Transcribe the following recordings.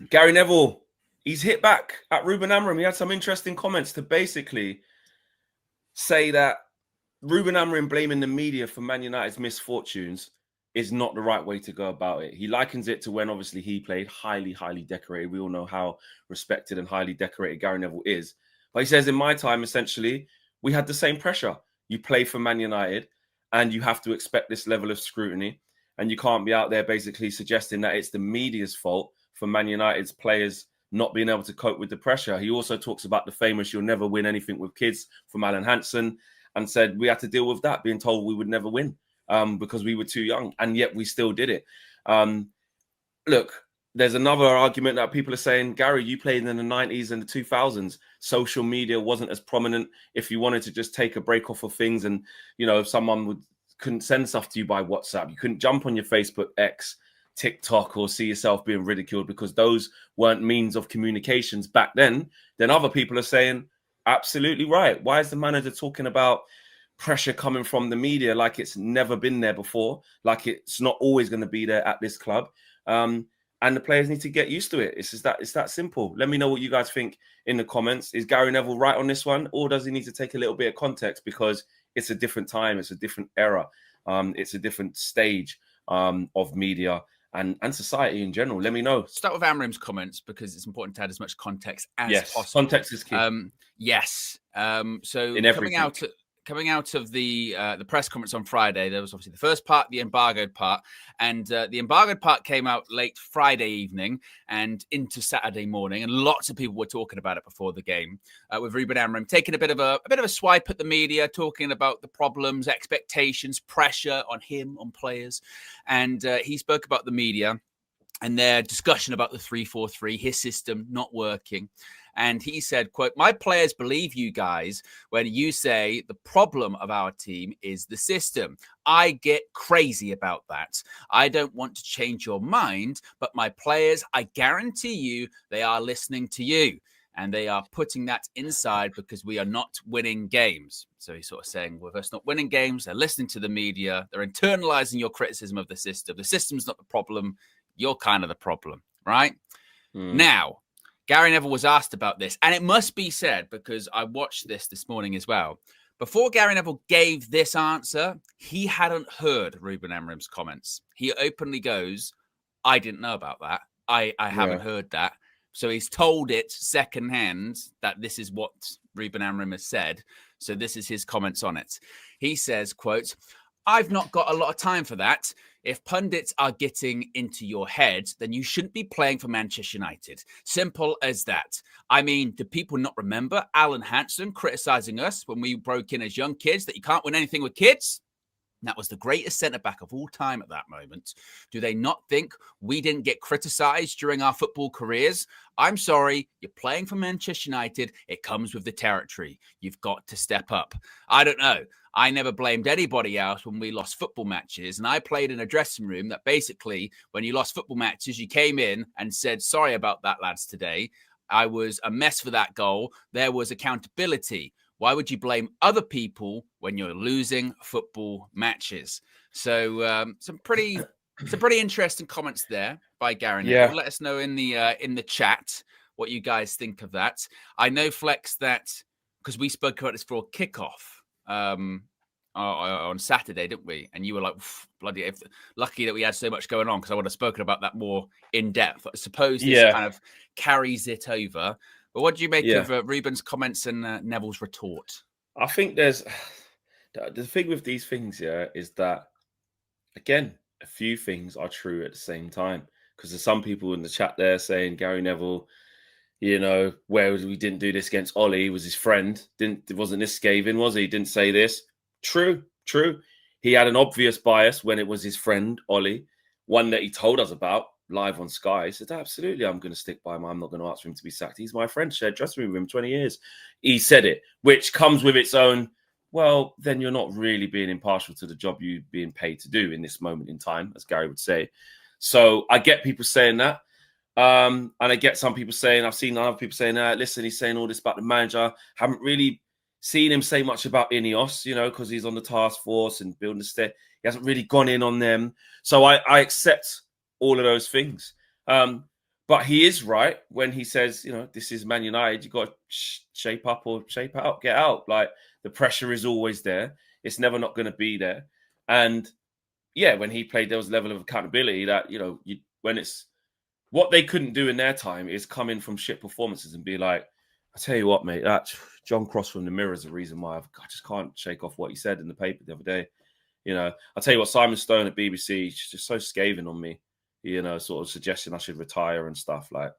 Gary Neville, he's hit back at Ruben Amorim. He had some interesting comments to basically say that Ruben Amorim blaming the media for Man United's misfortunes is not the right way to go about it. He likens it to when obviously he played highly, highly decorated. We all know how respected and highly decorated Gary Neville is. But he says in my time, essentially, we had the same pressure. You play for Man United and you have to expect this level of scrutiny. And you can't be out there basically suggesting that it's the media's fault for Man United's players not being able to cope with the pressure. He also talks about the famous "you'll never win anything with kids" from Alan Hansen, and said we had to deal with that, being told we would never win because we were too young, and yet we still did it. Look, there's another argument that people are saying, Gary, you played in the 90s and the 2000s. Social media wasn't as prominent. If you wanted to just take a break off of things and, you know, if someone couldn't send stuff to you by WhatsApp, you couldn't jump on your Facebook, X, TikTok, or see yourself being ridiculed because those weren't means of communications back then other people are saying, absolutely right. Why is the manager talking about pressure coming from the media like it's never been there before, like it's not always going to be there at this club? And the players need to get used to it. It's that simple. Let me know what you guys think in the comments. Is Gary Neville right on this one, or does he need to take a little bit of context because it's a different time, it's a different era, it's a different stage of media and society in general? Let me know. Start with Amorim's comments because it's important to add as much context as possible. Context is key. So in coming out of the press conference on Friday, there was obviously the first part, the embargoed part, and the embargoed part came out late Friday evening and into Saturday morning, and lots of people were talking about it before the game. With Ruben Amorim taking a bit of a swipe at the media, talking about the problems, expectations, pressure on him, on players, and he spoke about the media and their discussion about the 3-4-3, his system not working. And he said, quote, "My players believe you guys when you say the problem of our team is the system. I get crazy about that. I don't want to change your mind, but my players, I guarantee you, they are listening to you. And they are putting that inside because we are not winning games." So he's sort of saying, with us not winning games, they're listening to the media. They're internalizing your criticism of the system. The system's not the problem. You're kind of the problem, right? Now, Gary Neville was asked about this, and it must be said, because I watched this morning as well. Before Gary Neville gave this answer, he hadn't heard Ruben Amorim's comments. He openly goes, I didn't know about that. I haven't heard that. So he's told it secondhand that this is what Ruben Amorim has said. So this is his comments on it. He says, quote, "I've not got a lot of time for that. If pundits are getting into your head, then you shouldn't be playing for Manchester United. Simple as that. I mean, do people not remember Alan Hansen criticizing us when we broke in as young kids that you can't win anything with kids? That was the greatest centre-back of all time at that moment. Do they not think we didn't get criticised during our football careers? I'm sorry, you're playing for Manchester United. It comes with the territory. You've got to step up. I don't know. I never blamed anybody else when we lost football matches. And I played in a dressing room that basically, when you lost football matches, you came in and said, sorry about that, lads, today. I was a mess for that goal. There was accountability. Why would you blame other people when you're losing football matches? So some pretty interesting comments there by Gary Neville. Let us know in the chat what you guys think of that. I know, Flex, that because we spoke about this for a kickoff on Saturday, didn't we? And you were like, bloody lucky that we had so much going on, because I would have spoken about that more in depth. I suppose this kind of carries it over. But what do you make of Ruben's comments and Neville's retort? I think there's the thing with these things, is that, again, a few things are true at the same time. Because there's some people in the chat there saying Gary Neville, you know, where we didn't do this against Ollie, was his friend. It wasn't this scathing, was he? Didn't say this. True. He had an obvious bias when it was his friend, Ollie, one that he told us about live on Sky. He said, absolutely, I'm going to stick by him. I'm not going to ask for him to be sacked. He's my friend, shared dressing room with him 20 years. He said it, which comes with its own, well, then you're not really being impartial to the job you're being paid to do in this moment in time, as Gary would say. So I get people saying that. And I get some people saying, I've seen other people saying, listen, he's saying all this about the manager. Haven't really seen him say much about Ineos, you know, because he's on the task force and building the state. He hasn't really gone in on them. So I accept all of those things. But But he is right when he says, this is Man United. You've got to shape up or shape out, get out. Like, the pressure is always there. It's never not going to be there. And yeah, when he played, there was a level of accountability that, when it's what they couldn't do in their time is come in from shit performances and be like, I tell you what, mate, that John Cross from the Mirror is the reason why I just can't shake off what he said in the paper the other day. I'll tell you what, Simon Stone at BBC, he's just so scathing on me, sort of suggesting I should retire and stuff. Like,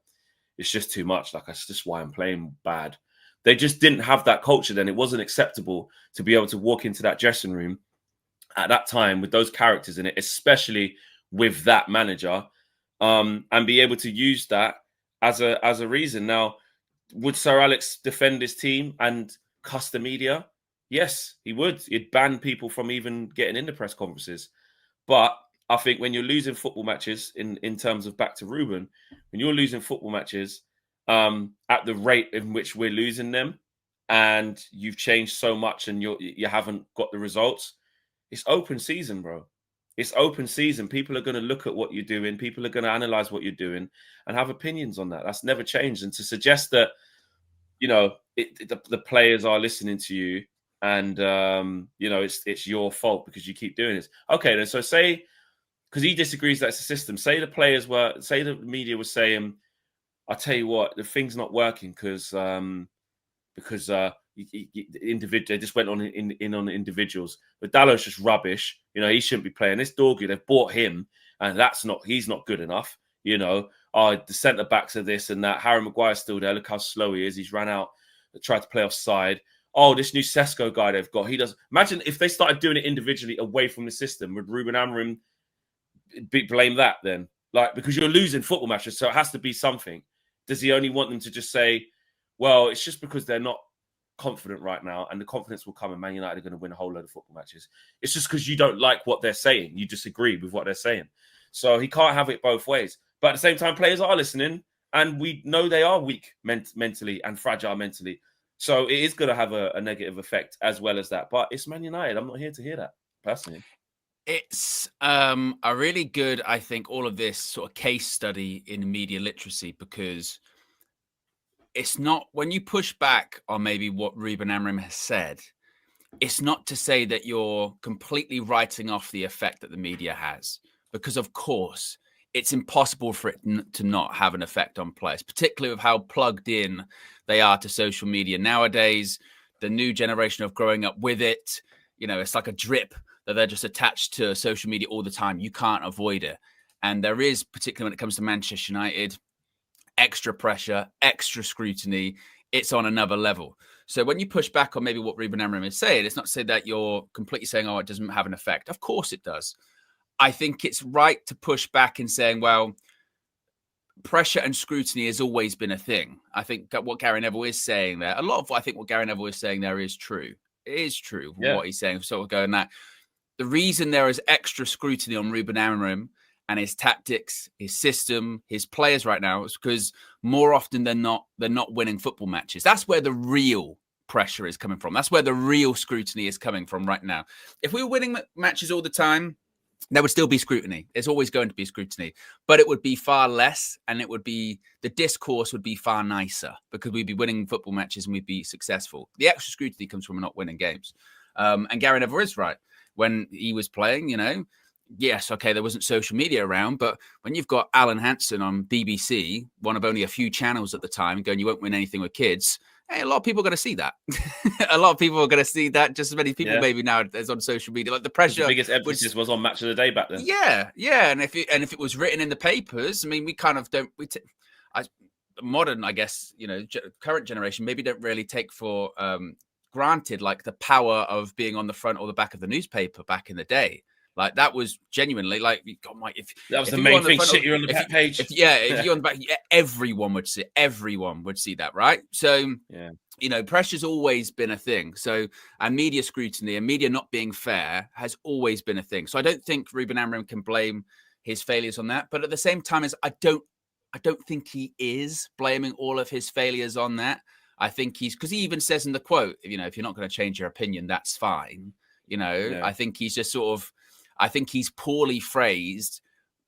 it's just too much. Like, that's just why I'm playing bad. They just didn't have that culture then. It wasn't acceptable to be able to walk into that dressing room at that time with those characters in it, especially with that manager, and be able to use that as a reason. Now, would Sir Alex defend his team and cuss the media? Yes, he would. He'd ban people from even getting into press conferences. But I think when you're losing football matches, in terms of back to Ruben, when you're losing football matches at the rate in which we're losing them, and you've changed so much and you haven't got the results, it's open season, bro. It's open season. People are going to look at what you're doing. People are going to analyze what you're doing and have opinions on that. That's never changed. And to suggest that, the players are listening to you and, it's your fault because you keep doing this. Okay, then so say, because he disagrees that's the system. Say the media was saying, I'll tell you what, the thing's not working because they just went on on individuals. But Dallow's just rubbish. He shouldn't be playing. This Dorgu, they've bought him, and he's not good enough. The centre backs are this and that. Harry Maguire's still there. Look how slow he is. He's ran out, tried to play offside. Oh, this new Sesko guy they've got. He does. Imagine if they started doing it individually away from the system. Would Ruben Amorim blame that then? Like, because you're losing football matches, so it has to be something. Does he only want them to just say, well, it's just because they're not confident right now, and the confidence will come, and Man United are going to win a whole load of football matches? It's just because you don't like what they're saying. You disagree with what they're saying. So he can't have it both ways. But at the same time, players are listening, and we know they are weak mentally and fragile mentally. So it is going to have a negative effect as well as that. But it's Man United. I'm not here to hear that, personally. It's a really good, I think, all of this sort of case study in media literacy, because it's not, when you push back on maybe what Ruben Amorim has said, it's not to say that you're completely writing off the effect that the media has, because of course it's impossible for it to not have an effect on players, particularly with how plugged in they are to social media nowadays. The new generation of growing up with it, it's like a drip that they're just attached to social media all the time. You can't avoid it. And there is, particularly when it comes to Manchester United, extra pressure, extra scrutiny. It's on another level. So when you push back on maybe what Ruben Amorim is saying, it's not to say that you're completely saying, oh, it doesn't have an effect. Of course it does. I think it's right to push back in saying, well, pressure and scrutiny has always been a thing. I think that what Gary Neville is saying there, a lot of what I think what Gary Neville is saying there is true. It is true, what he's saying. Sort of going that the reason there is extra scrutiny on Ruben Amorim and his tactics, his system, his players right now is because more often than not, they're not winning football matches. That's where the real pressure is coming from. That's where the real scrutiny is coming from right now. If we were winning matches all the time, there would still be scrutiny. There's always going to be scrutiny, but it would be far less, and the discourse would be far nicer because we'd be winning football matches and we'd be successful. The extra scrutiny comes from not winning games. And Gary Neville is right. When he was playing, yes, okay, there wasn't social media around, but when you've got Alan Hansen on BBC, one of only a few channels at the time, going, you won't win anything with kids, hey, a lot of people are going to see that. A lot of people are going to see that. Just as many people maybe now as on social media. Like the pressure. The biggest emphasis was on Match of the Day back then. Yeah. And if it was written in the papers, I mean, we kind of don't. Modern, I guess, current generation maybe don't really take for granted like the power of being on the front or the back of the newspaper back in the day. Like that was genuinely like, God, Mike, if that was the main thing. Shit, you're on the back page. If you're on the back, everyone would see that, right? So, pressure's always been a thing. So, and media scrutiny and media not being fair has always been a thing. So, I don't think Ruben Amorim can blame his failures on that. But at the same time, I don't think he is blaming all of his failures on that. I think because he even says in the quote, if you're not going to change your opinion, that's fine. I think he's just sort of. I think he's poorly phrased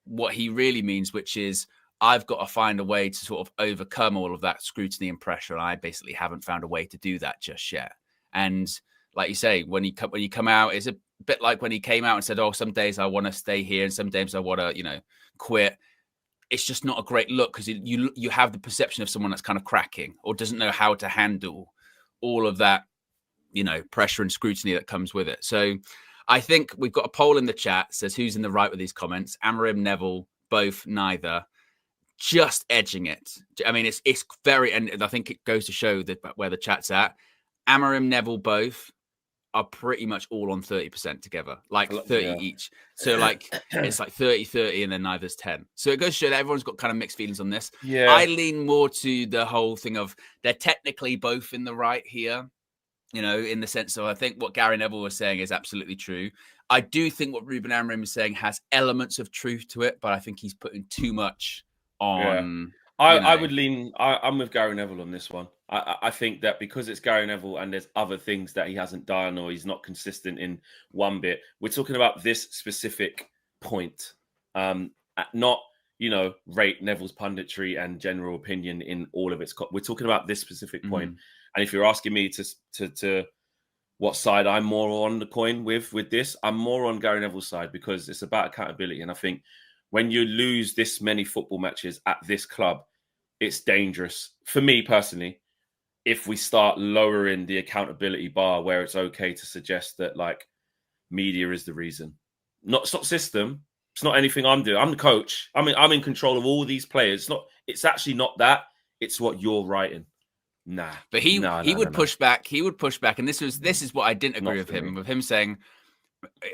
what he really means, which is, I've got to find a way to sort of overcome all of that scrutiny and pressure. And I basically haven't found a way to do that just yet. And like you say, when you come out, it's a bit like when he came out and said, "Oh, some days I want to stay here, and some days I want to, quit." It's just not a great look because you have the perception of someone that's kind of cracking or doesn't know how to handle all of that, pressure and scrutiny that comes with it. So I think we've got a poll in the chat that says who's in the right with these comments. Amorim, Neville, both, neither. Just edging it. I mean, it's very, and I think it goes to show that where the chat's at. Amorim, Neville, both are pretty much all on 30% together, like 30 each. So like it's like 30, and then neither's 10. So it goes to show that everyone's got kind of mixed feelings on this. Yeah. I lean more to the whole thing of they're technically both in the right here, in the sense of I think what Gary Neville was saying is absolutely true. I do think what Ruben Amorim is saying has elements of truth to it, but I think he's putting too much on. I would lean. I'm with Gary Neville on this one. I think that because it's Gary Neville and there's other things that he hasn't done or he's not consistent in one bit. We're talking about this specific point, not rate Neville's punditry and general opinion in all of its. We're talking about this specific point. And if you're asking me to what side I'm more on the coin with this, I'm more on Gary Neville's side because it's about accountability. And I think when you lose this many football matches at this club, it's dangerous. For me personally, if we start lowering the accountability bar where it's okay to suggest that like media is the reason. It's not system. It's not anything I'm doing. I'm the coach. I'm in control of all these players. It's actually not that. It's what you're writing. Nah. But he would push back. He would push back. And this is what I didn't agree with him. With him saying,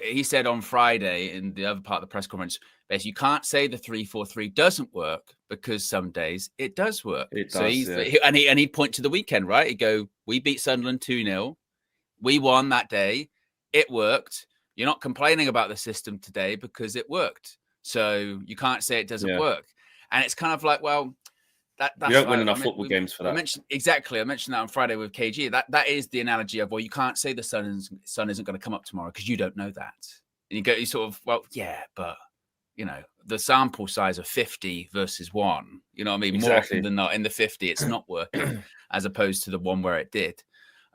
he said on Friday in the other part of the press conference, basically, you can't say the 3-4-3 doesn't work because some days it does work. It does, so he'd point to the weekend, right? He'd go, we beat Sunderland 2-0. We won that day. It worked. You're not complaining about the system today because it worked. So you can't say it doesn't work. And it's kind of like, well, that's you don't win enough football games for that. I mentioned that on Friday with KG. That is the analogy of, well, you can't say the sun isn't going to come up tomorrow because you don't know that. And you sort of, well, yeah, but the sample size of 50 versus 1, you know what I mean? Exactly. More often than not in the 50, it's not working as opposed to the one where it did.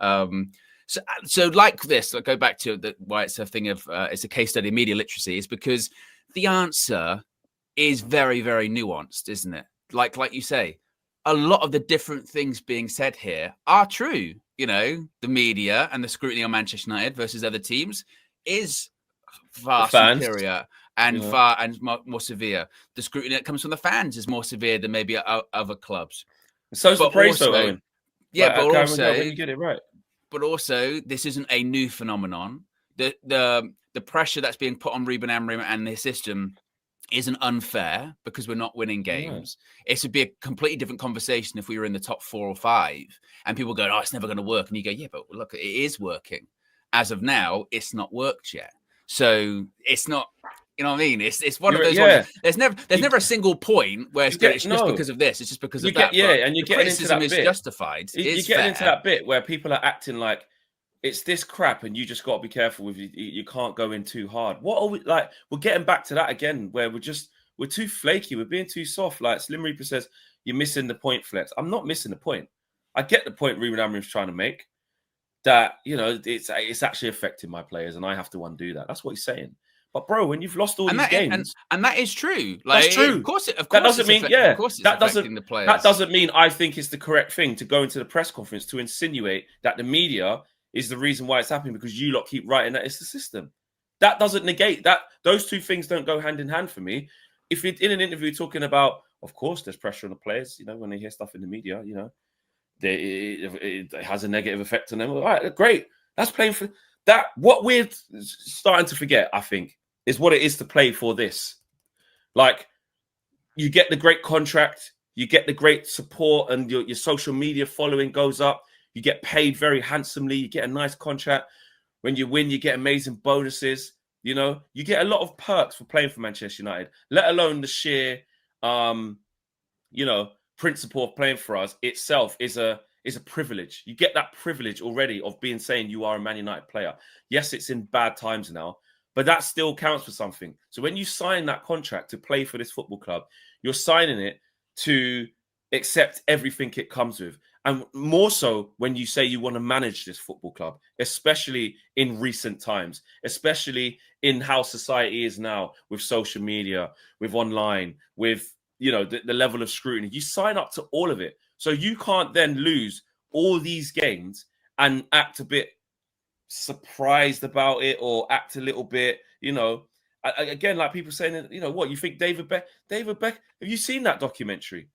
So like this, I'll go back to why it's a thing of, it's a case study of media literacy is because the answer is very, very nuanced, isn't it? Like you say, a lot of the different things being said here are true. The media and the scrutiny on Manchester United versus other teams is far superior and far and more severe. The scrutiny that comes from the fans is more severe than maybe other clubs. So it's the praise, though, Owen. Yeah, but also when you get it right. But also, this isn't a new phenomenon. The pressure that's being put on Ruben Amorim and the system isn't unfair because we're not winning games. Yeah. It would be a completely different conversation if we were in the top 4 or 5 and people go, "Oh, it's never going to work." And you go, "Yeah, but look, it is working." As of now, it's not worked yet. So it's not, you know what I mean? It's one of those ones. There's never a single point where it's just because of this. It's just because of that. And you're getting into that bit. Criticism is justified. You're getting into that bit where people are acting like it's this crap, and you just got to be careful with you can't go in too hard. What are we like? We're getting back to that again, where we're too flaky. We're being too soft. Like Slim Reaper says, you're missing the point, Flex. I'm not missing the point. I get the point Ruben Amorim's trying to make. That it's actually affecting my players, and I have to undo that. That's what he's saying. But bro, when you've lost all these games, and that is true. That's true. Of course, that doesn't mean that doesn't mean I think it's the correct thing to go into the press conference to insinuate that the media is the reason why it's happening because you lot keep writing that it's the system. That doesn't negate that. Those two things don't go hand in hand for me. If you're in an interview talking about, of course, there's pressure on the players. When they hear stuff in the media, it has a negative effect on them. All right, great. That's playing for that. What we're starting to forget, I think, is what it is to play for this. Like, you get the great contract, you get the great support, and your social media following goes up. You get paid very handsomely. You get a nice contract. When you win, you get amazing bonuses. You get a lot of perks for playing for Manchester United, let alone the sheer, principle of playing for us itself is a privilege. You get that privilege already of saying you are a Man United player. Yes, it's in bad times now, but that still counts for something. So when you sign that contract to play for this football club, you're signing it to accept everything it comes with. And more so when you say you want to manage this football club, especially in recent times, especially in how society is now with social media, with online, with, you know, the level of scrutiny. You sign up to all of it. So you can't then lose all these games and act a bit surprised about it or act a little bit, you know, again, like people saying, you know, what, you think David Beck, have you seen that documentary?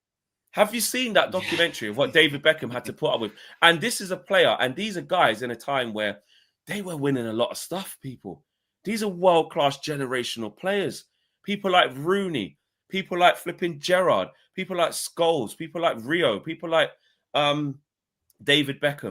Have you seen that documentary of what David Beckham had to put up with? And this is a player, and these are guys in a time where they were winning a lot of stuff, people. These are world-class generational players. People like Rooney, people like flipping Gerrard, people like Scholes, people like Rio, people like David Beckham.